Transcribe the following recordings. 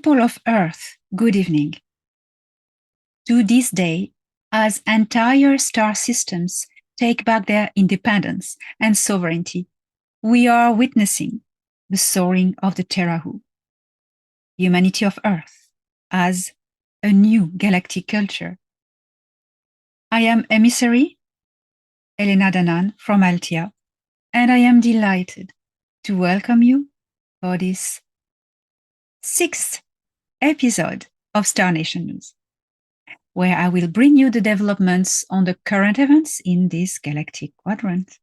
People of Earth, good evening. To this day, as entire star systems take back their independence and sovereignty, we are witnessing the soaring of the Terahu, humanity of Earth, as a new galactic culture. I am emissary Elena Danan from Altia, and I am delighted to welcome you for this 6th episode of Star Nation News, where I will bring you the developments on the current events in this galactic quadrant.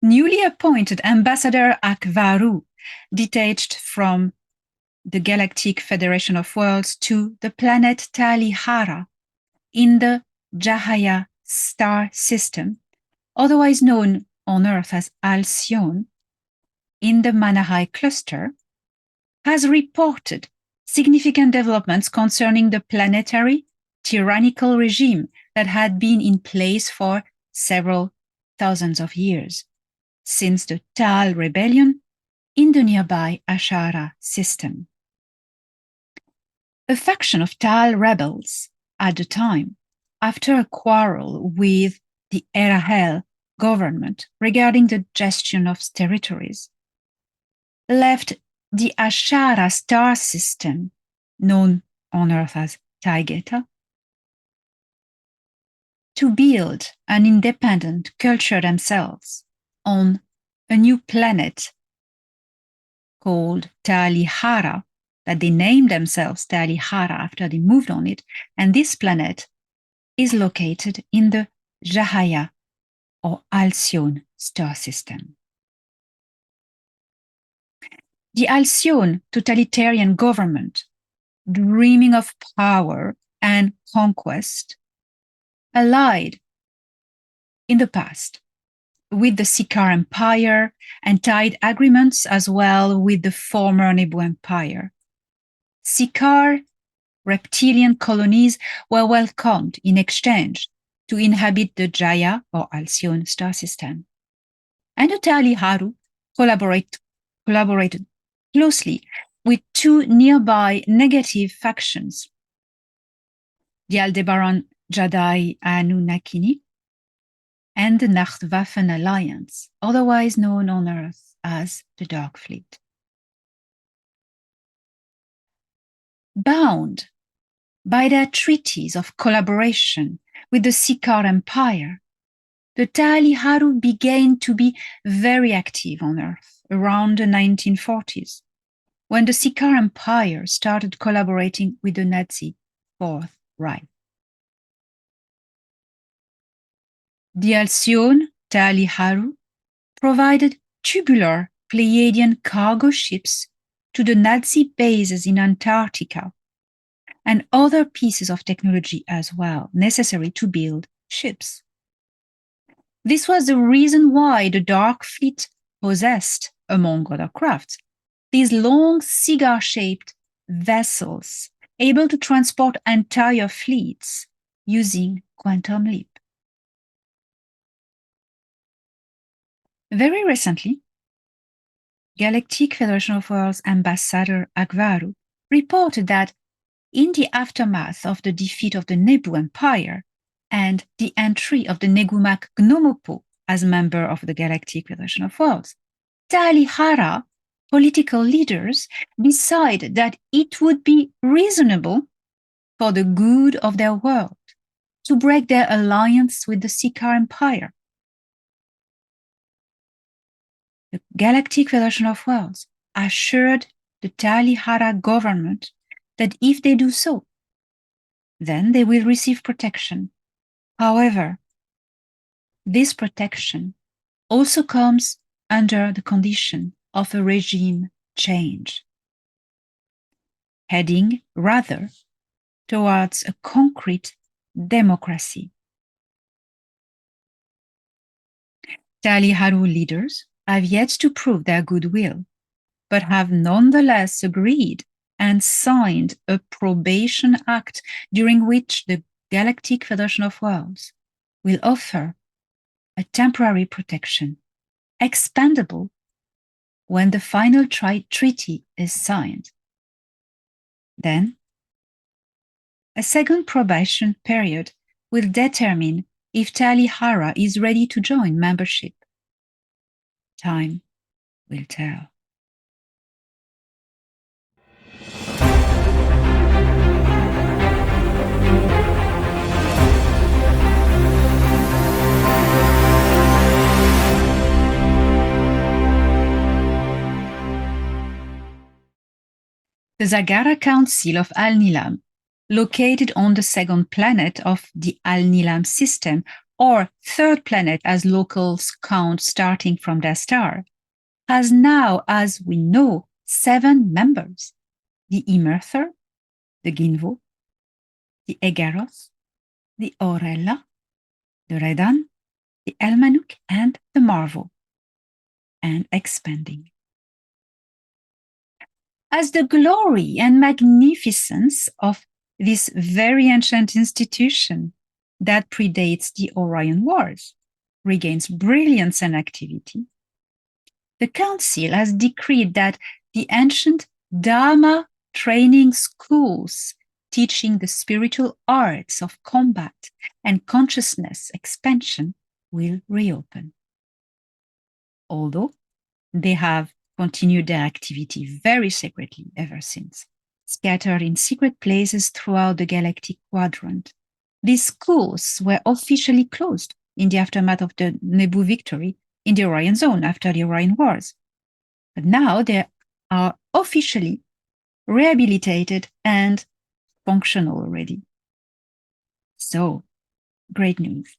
Newly appointed Ambassador Akvaru, detached from the Galactic Federation of Worlds to the planet Talihara in the Jahaya star system, otherwise known on Earth as ALCYONE, in the Manahai cluster, has reported significant developments concerning the planetary tyrannical regime that had been in place for several thousands of years, since the Tal rebellion in the nearby Ashara system. A faction of Tal rebels at the time, after a quarrel with the Erahel government regarding the gestion of territories, left the Ashara star system, known on Earth as Taigeta, to build an independent culture themselves on a new planet called Talihara, that they named themselves Talihara after they moved on it, and this planet is located in the Jahaya or ALCYONE star system. The ALCYONE totalitarian government, dreaming of power and conquest, allied in the past with the Sikaar Empire and tied agreements as well with the former Nebu Empire. Sikaar reptilian colonies were welcomed in exchange to inhabit the Jaya or ALCYONE star system. And the Taliharu collaborated closely with two nearby negative factions, the Aldebaran Jedi Anunnaki and the Nachtwaffen Alliance, otherwise known on Earth as the Dark Fleet. Bound by their treaties of collaboration with the Sikaar Empire, the Taliharu began to be very active on Earth around the 1940s, when the Sikaar Empire started collaborating with the Nazi Fourth Reich. The ALCYONE Taliharu provided tubular Pleiadian cargo ships to the Nazi bases in Antarctica and other pieces of technology as well necessary to build ships. This was the reason why the Dark Fleet possessed, among other crafts, these long cigar-shaped vessels able to transport entire fleets using quantum leap. Very recently, Galactic Federation of Worlds Ambassador Akvaru reported that in the aftermath of the defeat of the Nebu Empire and the entry of the Negumak Gnomopo as member of the Galactic Federation of Worlds, Talihara political leaders decided that it would be reasonable for the good of their world to break their alliance with the Sikaar Empire. The Galactic Federation of Worlds assured the Talihara government that if they do so, then they will receive protection. However, this protection also comes under the condition of a regime change, heading rather towards a concrete democracy. Taliharu leaders have yet to prove their goodwill but have nonetheless agreed and signed a probation act during which the Galactic Federation of Worlds will offer a temporary protection, expandable when the final treaty is signed. Then, a second probation period will determine if Talihara is ready to join membership. Time will tell. The Zagara Council of Al-Nilam, located on the second planet of the Al-Nilam system, or third planet as locals count starting from their star, has now, as we know, 7 members: the Imerther, the Ginvo, the Egaros, the Orella, the Redan, the Elmanuk, and the Marvo, and expanding. As the glory and magnificence of this very ancient institution that predates the Orion Wars regains brilliance and activity, the Council has decreed that the ancient DAAMA training schools teaching the spiritual arts of combat and consciousness expansion will reopen. Although they have continued their activity very secretly ever since, scattered in secret places throughout the galactic quadrant. These schools were officially closed in the aftermath of the Nebu victory in the Orion Zone after the Orion Wars. But now they are officially rehabilitated and functional already. So, great news.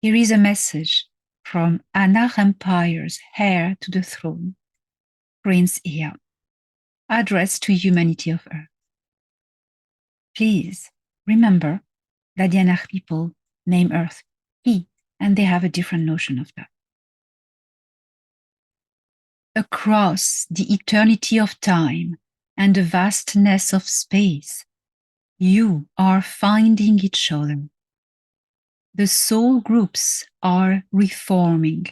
Here is a message from Anach Empire's heir to the throne, Prince Ea, addressed to humanity of Earth. Please remember that the Anach people name Earth He, and they have a different notion of that. Across the eternity of time and the vastness of space, you are finding each other. The soul groups are reforming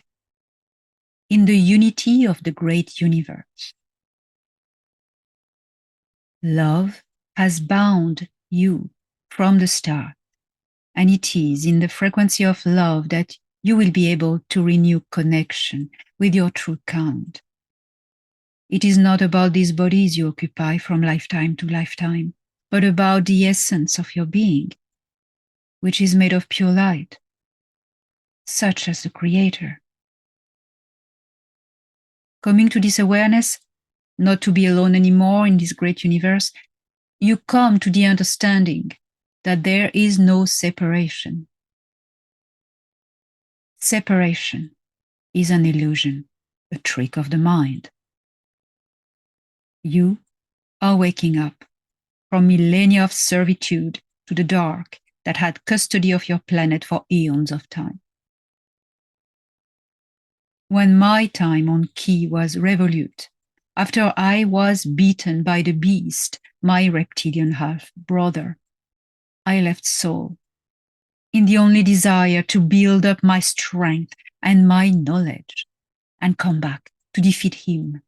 in the unity of the great universe. Love has bound you from the start, and it is in the frequency of love that you will be able to renew connection with your true kind. It is not about these bodies you occupy from lifetime to lifetime, but about the essence of your being, which is made of pure light, such as the Creator. Coming to this awareness, not to be alone anymore in this great universe, you come to the understanding that there is no separation. Separation is an illusion, a trick of the mind. You are waking up from millennia of servitude to the dark that had custody of your planet for eons of time. When my time on Ki was revolute, after I was beaten by the beast, my reptilian half-brother, I left Soul in the only desire to build up my strength and my knowledge and come back to defeat him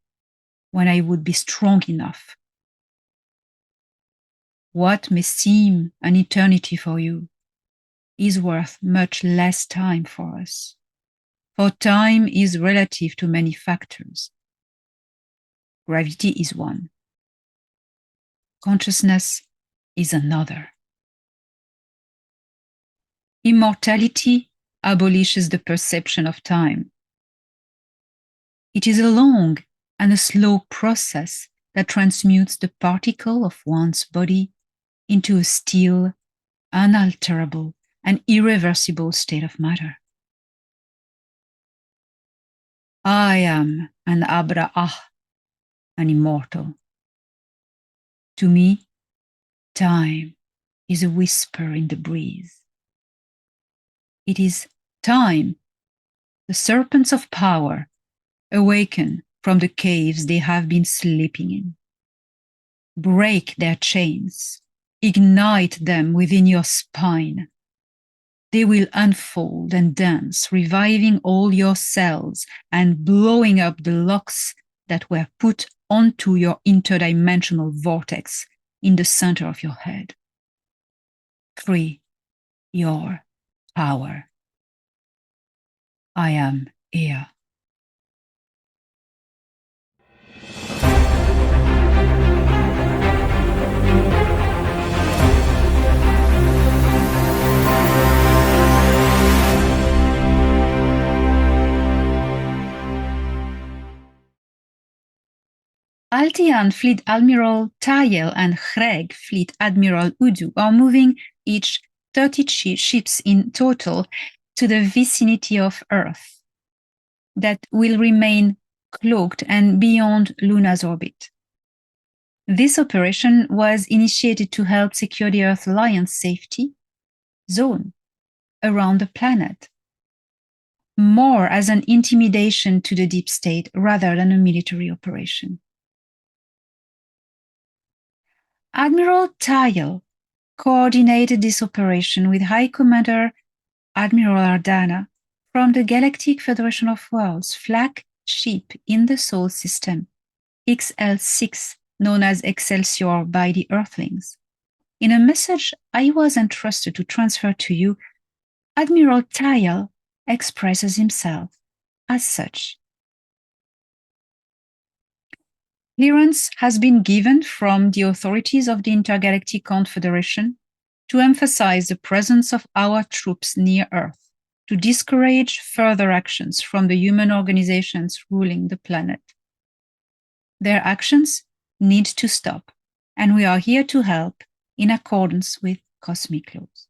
when I would be strong enough. What may seem an eternity for you is worth much less time for us, for time is relative to many factors. Gravity is one. Consciousness is another. Immortality abolishes the perception of time. It is a long and a slow process that transmutes the particle of one's body into a still, unalterable, and irreversible state of matter. I am an Abra'ah, an immortal. To me, time is a whisper in the breeze. It is time, the serpents of power, awaken from the caves they have been sleeping in. Break their chains, ignite them within your spine. They will unfold and dance, reviving all your cells and blowing up the locks that were put onto your interdimensional vortex in the center of your head. Free your power. I am here. ALCYONE Fleet Admiral Tayel and Greg Fleet Admiral Udu are moving each 30 ships in total to the vicinity of Earth that will remain cloaked and beyond Luna's orbit. This operation was initiated to help secure the Earth Alliance safety zone around the planet, more as an intimidation to the deep state rather than a military operation. Admiral Tayel coordinated this operation with High Commander Admiral Ardana from the Galactic Federation of Worlds flagship in the Sol system, XL6, known as Excelsior by the Earthlings. In a message I was entrusted to transfer to you, Admiral Tayel expresses himself as such. Clearance has been given from the authorities of the Intergalactic Confederation to emphasize the presence of our troops near Earth, to discourage further actions from the human organizations ruling the planet. Their actions need to stop, and we are here to help in accordance with cosmic laws.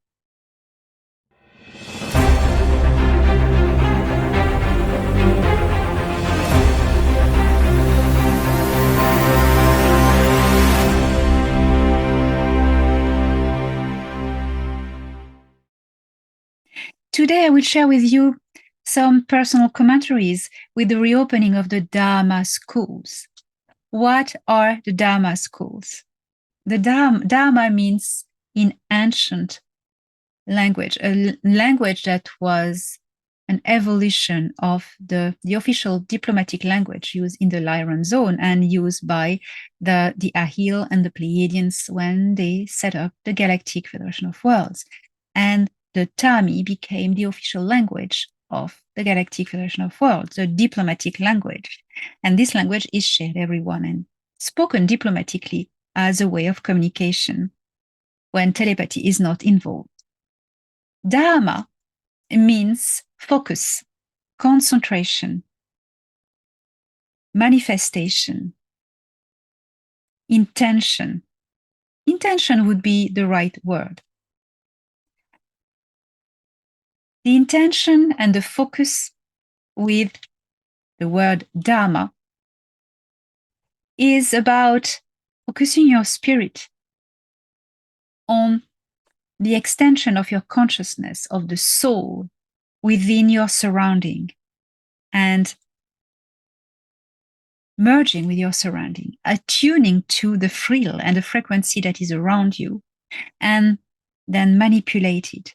Today, I will share with you some personal commentaries with the reopening of the DAAMA schools. What are the DAAMA schools? The DAAMA means in ancient language, a language that was an evolution of the official diplomatic language used in the Lyran zone and used by the Ahil and the Pleiadians when they set up the Galactic Federation of Worlds. And the Tami became the official language of the Galactic Federation of Worlds, the diplomatic language. And this language is shared everyone and spoken diplomatically as a way of communication when telepathy is not involved. DAAMA means focus, concentration, manifestation, intention. Intention would be the right word. The intention and the focus with the word DAAMA is about focusing your spirit on the extension of your consciousness, of the soul within your surrounding, and merging with your surrounding, attuning to the frill and the frequency that is around you, and then manipulate it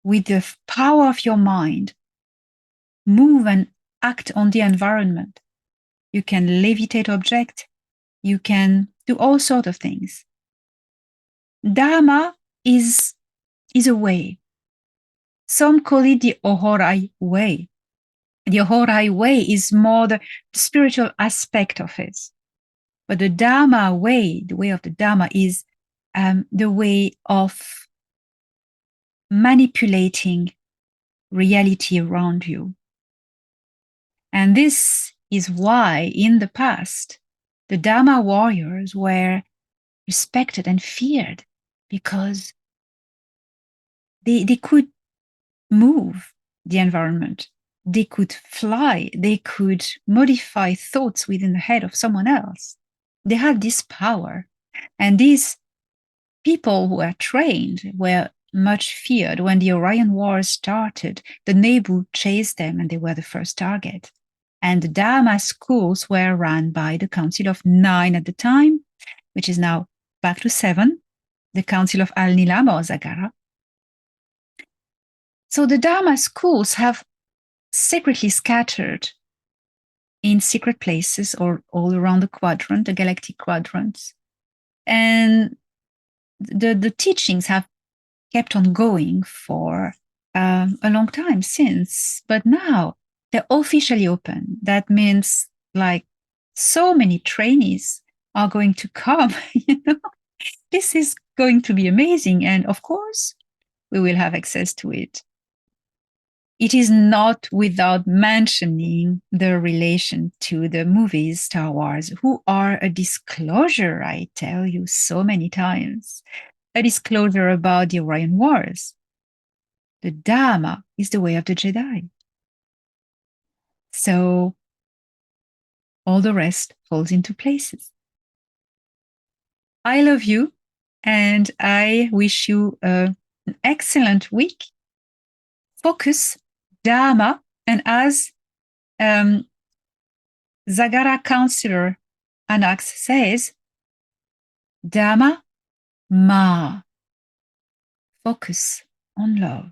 with the power of your mind. Move and act on the environment. You can levitate objects. You can do all sorts of things. DAAMA is a way. Some call it the Ohorai way. The Ohorai way is more the spiritual aspect of it. But the DAAMA way, the way of the DAAMA, is the way of manipulating reality around you. And this is why in the past, the DAAMA warriors were respected and feared, because they could move the environment. they could fly, they could modify thoughts within the head of someone else. They had this power. And these people who were trained were much feared. When the Orion Wars started, the Nebu chased them and they were the first target. And the DAAMA schools were run by the Council of 9 at the time, which is now back to 7, the Council of Al-Nilama or Zagara. So the DAAMA schools have secretly scattered in secret places or all around the quadrant, the galactic quadrants. And the teachings have kept on going for a long time since, but now they're officially open. That means like so many trainees are going to come. This is going to be amazing. And of course, we will have access to it. It is not without mentioning the relation to the movies Star Wars, who are a disclosure, I tell you so many times, a disclosure about the Orion Wars. The DAAMA is the way of the Jedi. So all the rest falls into places. I love you, and I wish you an excellent week. Focus, DAAMA, and as Zagara counselor Anax says, DAAMA Ma. Focus on love.